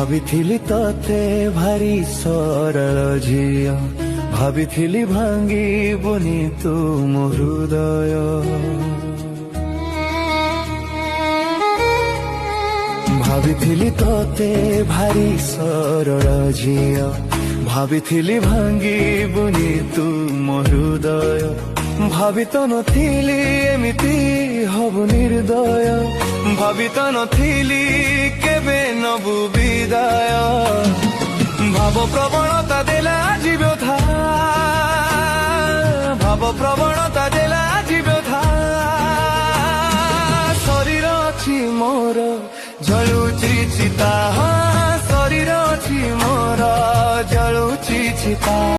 ଭାବିଥିଲି ତତେ ଭାରି ସରଳ ଝିଅ, ଭାବିଥିଲି ଭାଙ୍ଗିବୁନି ତୁ ମୋ ହୃଦୟ। ଭାବିଥିଲି ତତେ ଭାରି ସରଳ ଝିଅ, ଭାବିଥିଲି ଭାଙ୍ଗିବୁନି ତୁ ମୋ ହୃଦୟ। ଭାବି ତ ନଥିଲି ଏମିତି ହବୁ ନିର୍ଦୟ, ଭାବି ତ ନଥିଲି କେବେ ନବୁ ବିଦାୟ। ଭାବ ପ୍ରବଣତା ଦେଲା ଆଜି ବ୍ୟଥା, ଭାବ ପ୍ରବଣତା ଦେଲା ଆଜି ବ୍ୟଥା। ଶରୀର ଅଛି ମୋର ଜଳୁଛି ଚିତା, ଶରୀର ଅଛି ମୋର ଜଳୁଛି ଚିତା।